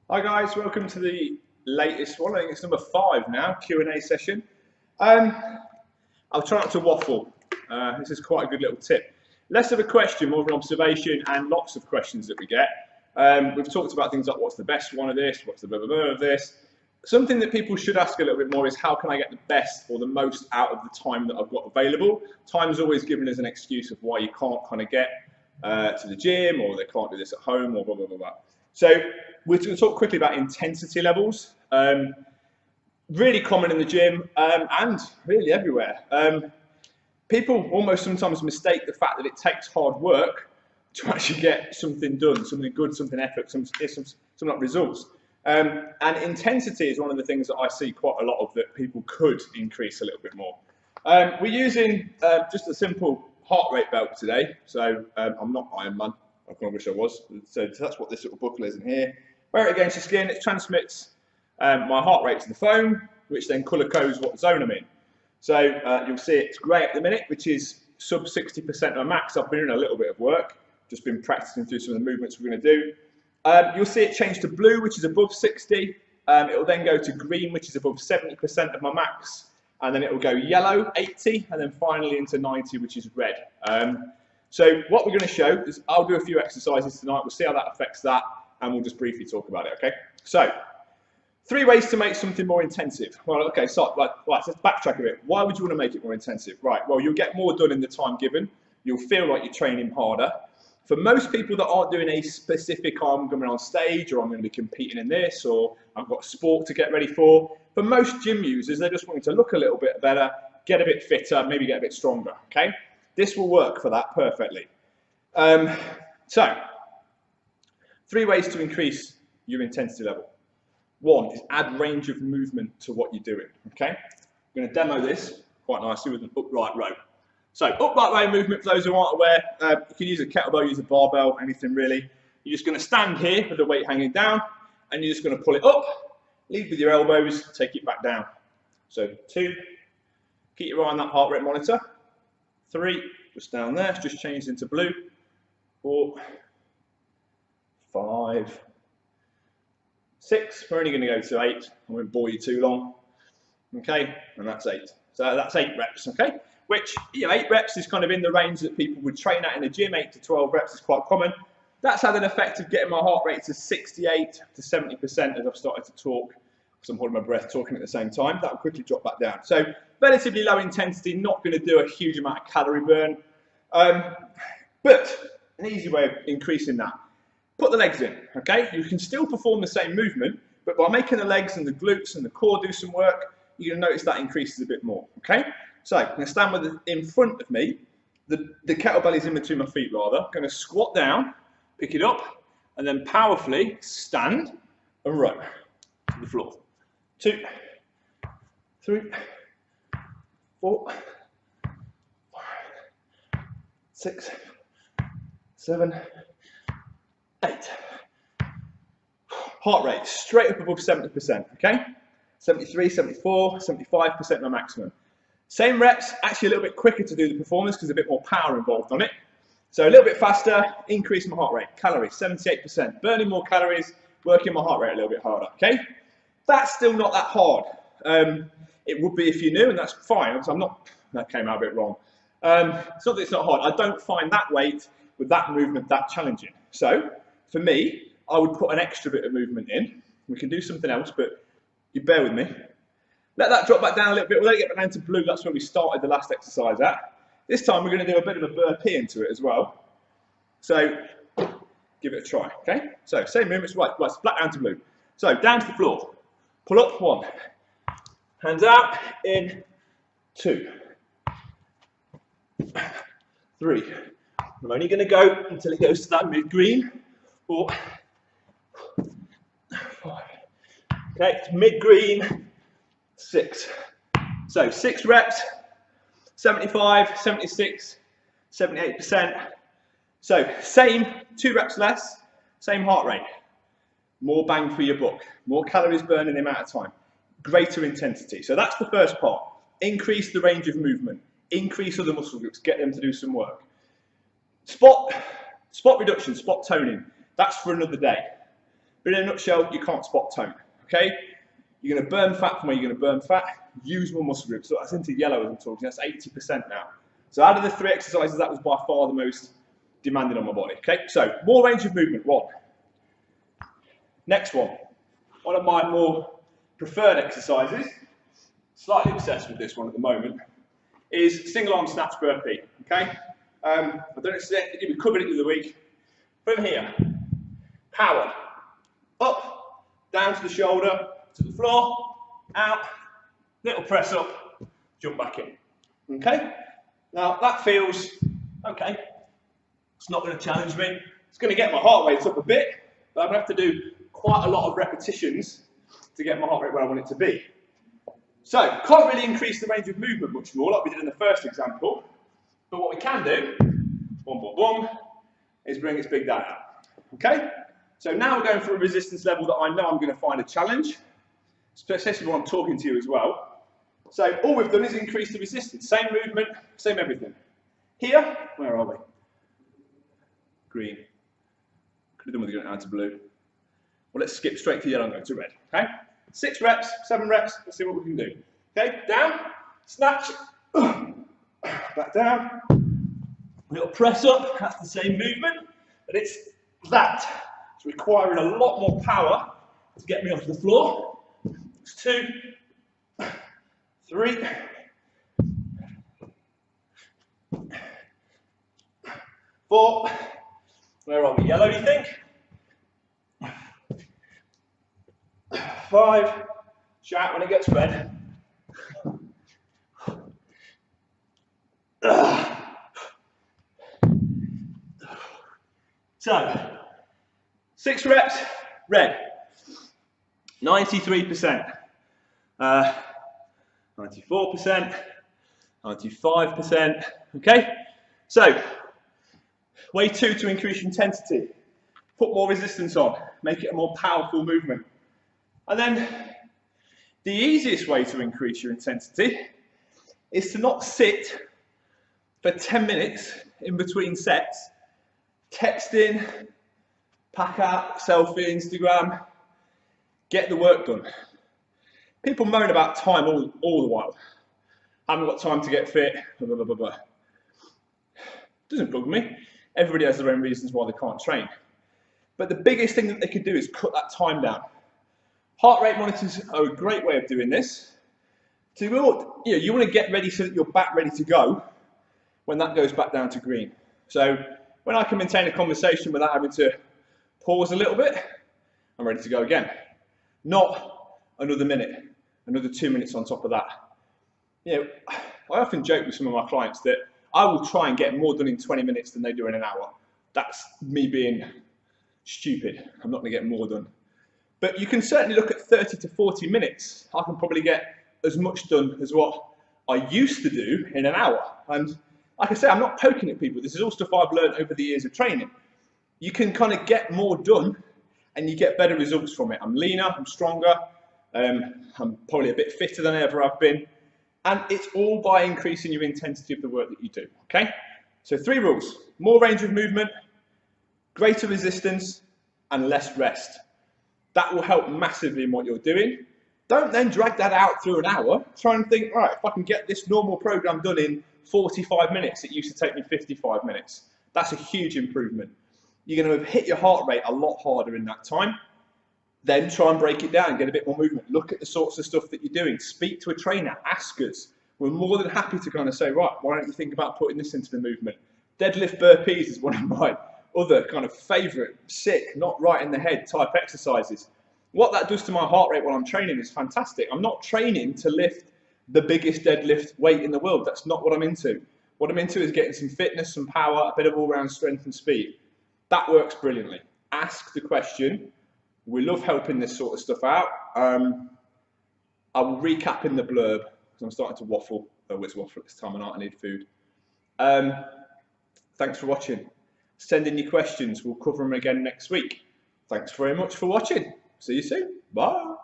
Hi guys, welcome to the latest one. I think it's number 5 now, Q&A session. Um, I'll try not to waffle. This is quite a good little tip. Less of a question, more of an observation, and lots of questions that we get. We've talked about things like what's the best one of this, what's the blah blah blah of this. Something that people should ask a little bit more is how can I get the best or the most out of the time that I've got available? Time's always given as an excuse of why you can't kind of get to the gym, or they can't do this at home, or blah blah blah blah. So we're going to talk quickly about intensity levels. Really common in the gym and really everywhere. People almost sometimes mistake the fact that it takes hard work to actually get something done, something good, something effort, some like results. And intensity is one of the things that I see quite a lot of that people could increase a little bit more. We're using just a simple heart rate belt today. So I'm not Iron Man. I kind of wish I was. So that's what this little buckle is in here. Wear it against your skin. It transmits my heart rate to the phone, which then colour codes what zone I'm in. So you'll see it's grey at the minute, which is sub 60% of my max. I've been doing a little bit of work, just been practicing through some of the movements we're going to do. You'll see it change to blue, which is above 60. It will then go to green, which is above 70% of my max. And then it will go yellow, 80, and then finally into 90, which is red. So what we're going to show is I'll do a few exercises tonight. We'll see how that affects that, and we'll just briefly talk about it, okay? So 3 ways to make something more intensive. Well, okay, so right, let's backtrack a bit. Why would you want to make it more intensive? Right, well, you'll get more done in the time given. You'll feel like you're training harder. For most people that aren't doing a specific, I'm going on stage, or I'm going to be competing in this, or I've got sport to get ready for most gym users, they're just wanting to look a little bit better, get a bit fitter, maybe get a bit stronger, okay? This will work for that perfectly. So, 3 ways to increase your intensity level. 1 is add range of movement to what you're doing, okay? I'm going to demo this quite nicely with an upright row. So, upright row movement, for those who aren't aware, you can use a kettlebell, use a barbell, anything really. You're just going to stand here with the weight hanging down, and you're just going to pull it up, lead with your elbows, take it back down. So, 2, keep your eye on that heart rate monitor. 3, just down there, just changed into blue. 4, 5, 6, we're only going to go to 8, I won't bore you too long. Okay, and that's 8. So that's 8 reps, okay? Which, 8 reps is kind of in the range that people would train at in the gym. 8 to 12 reps is quite common. That's had an effect of getting my heart rate to 68 to 70% as I've started to talk, because I'm holding my breath talking at the same time. That will quickly drop back down. So relatively low intensity, not going to do a huge amount of calorie burn. But an easy way of increasing that. Put the legs in, okay? You can still perform the same movement, but by making the legs and the glutes and the core do some work, you're going to notice that increases a bit more, okay? So I'm going to stand with it in front of me. The kettlebell is in between my feet, rather. I'm going to squat down, pick it up, and then powerfully stand and row to the floor. 2, 3, 4, 5, 6, 7, 8. Heart rate straight up above 70%, okay? 73, 74, 75% my maximum. Same reps, actually a little bit quicker to do the performance because there's a bit more power involved on it. So a little bit faster, increase my heart rate. Calories, 78%. Burning more calories, working my heart rate a little bit harder, okay? That's still not that hard. It would be if you knew, and that's fine. I'm not, that came out a bit wrong. It's not that it's not hard. I don't find that weight with that movement that challenging. So for me, I would put an extra bit of movement in. We can do something else, but you bear with me. Let that drop back down a little bit. We'll let it get back down to blue. That's where we started the last exercise at. This time we're going to do a bit of a burpee into it as well. So give it a try, okay? So same movements, right, it's back down to blue. So down to the floor. Pull up, 1. Hands out, in, 2. 3. I'm only going to go until it goes to that mid-green. 4, 5. Okay, mid-green. 6. So 6 reps, 75, 76, 78%. So same, 2 reps less, same heart rate. More bang for your buck, more calories burned in the amount of time, greater intensity. So that's the first part. Increase the range of movement, increase other muscle groups, get them to do some work. Spot reduction, spot toning, that's for another day. But in a nutshell, you can't spot tone, okay? You're going to burn fat from where you're going to burn fat, use more muscle groups. So that's into yellow as I'm talking, that's 80% now. So out of the 3 exercises, that was by far the most demanding on my body, okay? So more range of movement, 1. Next one of my more preferred exercises, slightly obsessed with this one at the moment, is single arm snatch burpee, okay? I don't know if we covered it the other week. From here, power, up, down to the shoulder, to the floor, out, little press up, jump back in, okay? Now that feels okay. It's not going to challenge me. It's going to get my heart rate up a bit, but I'm going to have to do quite a lot of repetitions to get my heart rate where I want it to be. So, can't really increase the range of movement much more like we did in the first example, but what we can do, boom, boom, boom, is bring its big dad out, okay? So now we're going for a resistance level that I know I'm going to find a challenge, especially when I'm talking to you as well. So all we've done is increase the resistance, same movement, same everything. Here, where are we? Green. Could have done with going down to blue. Well, let's skip straight to yellow and go to red, okay? 6 reps, 7 reps, let's see what we can do. Okay, down, snatch, back down, little press up, that's the same movement, but it's that. It's requiring a lot more power to get me off the floor. It's 2, 3, 4, where are we, yellow you think? 5, shout when it gets red. So, 6 reps, red, 93%, 94%, 95%, okay? So, way 2 to increase your intensity, put more resistance on, make it a more powerful movement. And then, the easiest way to increase your intensity is to not sit for 10 minutes in between sets, texting, pack out, selfie, Instagram, get the work done. People moan about time all the while. I haven't got time to get fit, blah, blah, blah, blah, blah. Doesn't bug me. Everybody has their own reasons why they can't train. But the biggest thing that they could do is cut that time down. Heart rate monitors are a great way of doing this. So you want to get ready so that you're back ready to go when that goes back down to green. So when I can maintain a conversation without having to pause a little bit, I'm ready to go again. Not another minute, another 2 minutes on top of that. You know, I often joke with some of my clients that I will try and get more done in 20 minutes than they do in an hour. That's me being stupid. I'm not going to get more done. But you can certainly look at 30 to 40 minutes. I can probably get as much done as what I used to do in an hour. And like I say, I'm not poking at people. This is all stuff I've learned over the years of training. You can kind of get more done and you get better results from it. I'm leaner, I'm stronger, I'm probably a bit fitter than I ever have been. And it's all by increasing your intensity of the work that you do, okay? So 3 rules: more range of movement, greater resistance, and less rest. That will help massively in what you're doing. Don't then drag that out through an hour. Try and think, right, if I can get this normal program done in 45 minutes, it used to take me 55 minutes. That's a huge improvement. You're going to have hit your heart rate a lot harder in that time. Then try and break it down, get a bit more movement. Look at the sorts of stuff that you're doing. Speak to a trainer, ask us. We're more than happy to kind of say, right, why don't you think about putting this into the movement? Deadlift burpees is one of my other kind of favourite, sick, not right in the head type exercises. What that does to my heart rate while I'm training is fantastic. I'm not training to lift the biggest deadlift weight in the world. That's not what I'm into. What I'm into is getting some fitness, some power, a bit of all-round strength and speed. That works brilliantly. Ask the question. We love helping this sort of stuff out. I will recap in the blurb because I'm starting to waffle. Oh, it's waffle at this time of night. I need food. Thanks for watching. Send in your questions. We'll cover them again next week. Thanks very much for watching. See you soon. Bye.